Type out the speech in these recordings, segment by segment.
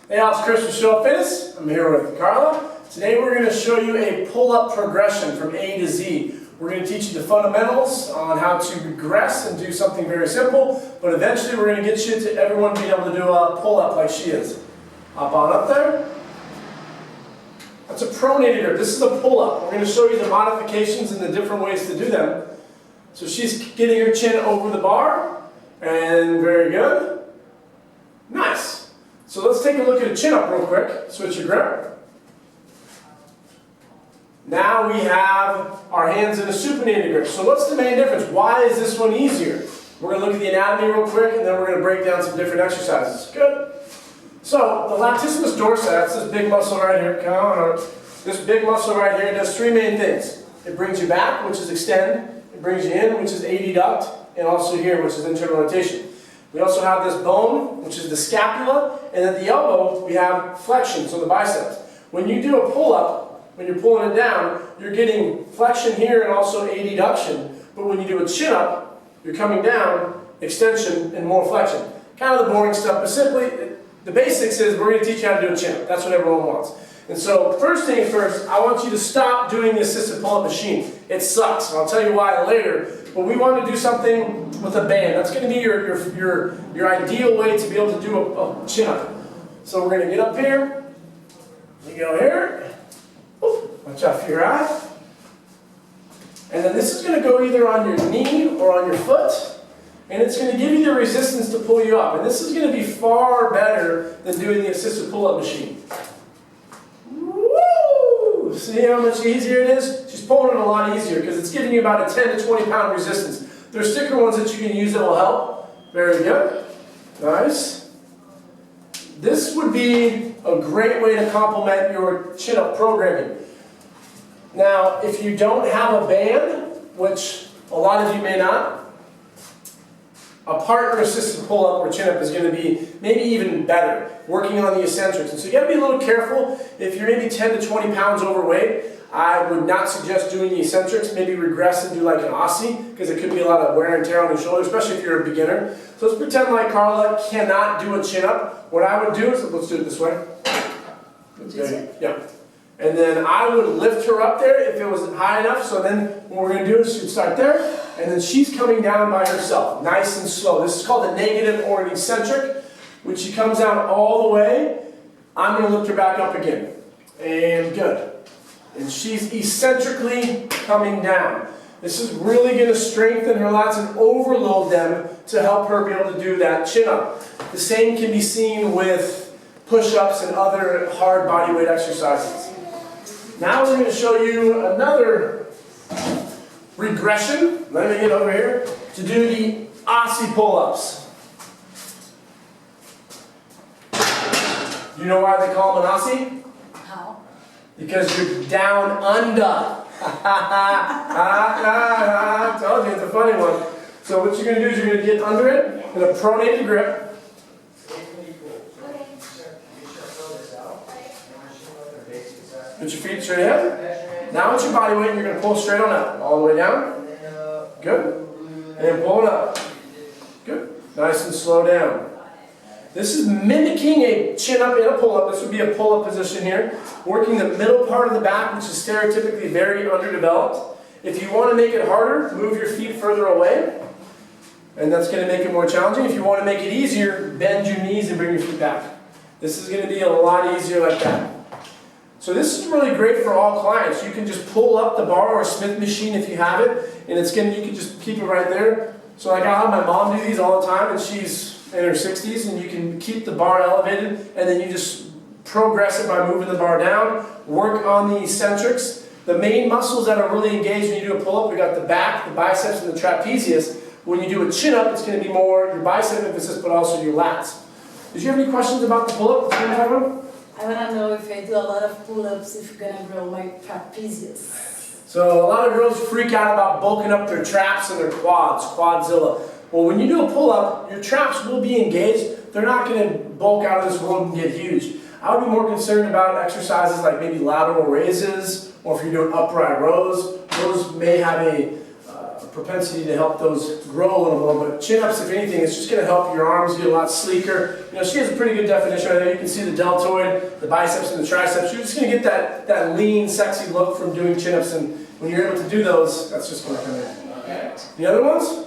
Hey, it's Chris from Show Up Fitness. I'm here with Carla. Today we're going to show you a pull-up progression from A to Z. We're going to teach you the fundamentals on how to regress and do something very simple, but eventually we're going to get you to everyone being able to do a pull-up like she is. Hop on up there. That's a pronated grip. This is a pull-up. We're going to show you the modifications and the different ways to do them. So she's getting her chin over the bar, and very good. Nice. So let's take a look at a chin-up real quick. Switch your grip. Now we have our hands in a supinated grip. So what's the main difference? Why is this one easier? We're going to look at the anatomy real quick, and then we're going to break down some different exercises. Good. So the latissimus dorsi, that's this big muscle right here. Come on. This big muscle right here does three main things. It brings you back, which is extend. It brings you in, which is adduct, and also here, which is internal rotation. We also have this bone, which is the scapula, and at the elbow, we have flexion, so the biceps. When you do a pull-up, when you're pulling it down, you're getting flexion here and also adduction. But when you do a chin-up, you're coming down, extension, and more flexion. Kind of the boring stuff, but simply, the basics is we're going to teach you how to do a chin-up. That's what everyone wants. And so, first thing first, I want you to stop doing the assisted pull-up machine. It sucks, and I'll tell you why later. But we want to do something with a band. That's going to be your ideal way to be able to do a chin-up. So we're going to get up here. You go here. Watch out for your eye. And then this is going to go either on your knee or on your foot. And it's going to give you the resistance to pull you up. And this is going to be far better than doing the assisted pull-up machine. Woo! See how much easier it is? She's pulling it a lot easier because it's giving you about a 10 to 20 pound resistance. There's sticker ones that you can use that will help. Very good. Nice. This would be a great way to complement your chin-up programming. Now, if you don't have a band, which a lot of you may not, a partner-assisted pull-up or chin-up is going to be maybe even better, working on the eccentrics. And so you got to be a little careful. If you're maybe 10 to 20 pounds overweight, I would not suggest doing the eccentrics. Maybe regress and do like an Aussie, because it could be a lot of wear and tear on your shoulder, especially if you're a beginner. So let's pretend like Carla cannot do a chin-up. What I would do is, let's do it this way. Okay. Yeah. And then I would lift her up there if it was high enough. So then what we're going to do is she'd start there, and then she's coming down by herself, nice and slow. This is called a negative or an eccentric. When she comes down all the way, I'm going to lift her back up again. And good. And she's eccentrically coming down. This is really going to strengthen her lats and overload them to help her be able to do that chin-up. The same can be seen with push-ups and other hard body weight exercises. Now we're going to show you another regression. Let me get over here to do the Aussie pull-ups. Do you know why they call them an Aussie? How? Because you're down under. I told you, it's a funny one. So what you're going to do is you're going to get under it in a pronated grip. Put your feet straight ahead. Now with your body weight, you're going to pull straight on up. All the way down. Good. And pull it up. Good. Nice and slow down. This is mimicking a chin-up and a pull-up. This would be a pull-up position here. Working the middle part of the back, which is stereotypically very underdeveloped. If you want to make it harder, move your feet further away. And that's going to make it more challenging. If you want to make it easier, bend your knees and bring your feet back. This is going to be a lot easier like that. So this is really great for all clients. You can just pull up the bar or a Smith machine if you have it, and you can just keep it right there. So like I have my mom do these all the time, and she's in her 60s, and you can keep the bar elevated, and then you just progress it by moving the bar down, work on the eccentrics. The main muscles that are really engaged when you do a pull-up, we got the back, the biceps, and the trapezius. When you do a chin-up, it's going to be more your bicep emphasis, but also your lats. Did you have any questions about the pull-up? I want to know if I do a lot of pull-ups, if you're going to grow my trapezius. So a lot of girls freak out about bulking up their traps and their quads, quadzilla. Well, when you do a pull-up, your traps will be engaged. They're not going to bulk out of this world and get huge. I would be more concerned about exercises like maybe lateral raises, or if you're doing upright rows. Those may have a a propensity to help those grow a little more. But chin-ups, if anything, it's just going to help your arms get a lot sleeker. You know, she has a pretty good definition right there. You can see the deltoid, the biceps, and the triceps. You're just going to get that lean, sexy look from doing chin-ups, and when you're able to do those, that's just going to come in. The other ones?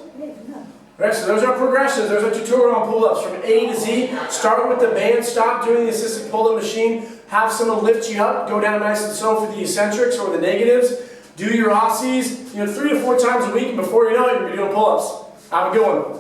Alright, so those are our progressions. There's our tutorial on pull-ups from A to Z. Start with the band, stop doing the assisted pull-up machine, have someone lift you up, go down nice and slow for the eccentrics or the negatives. Do your Aussies, 3 to 4 times a week, and before you know it, you're going to be doing pull-ups. Have a good one.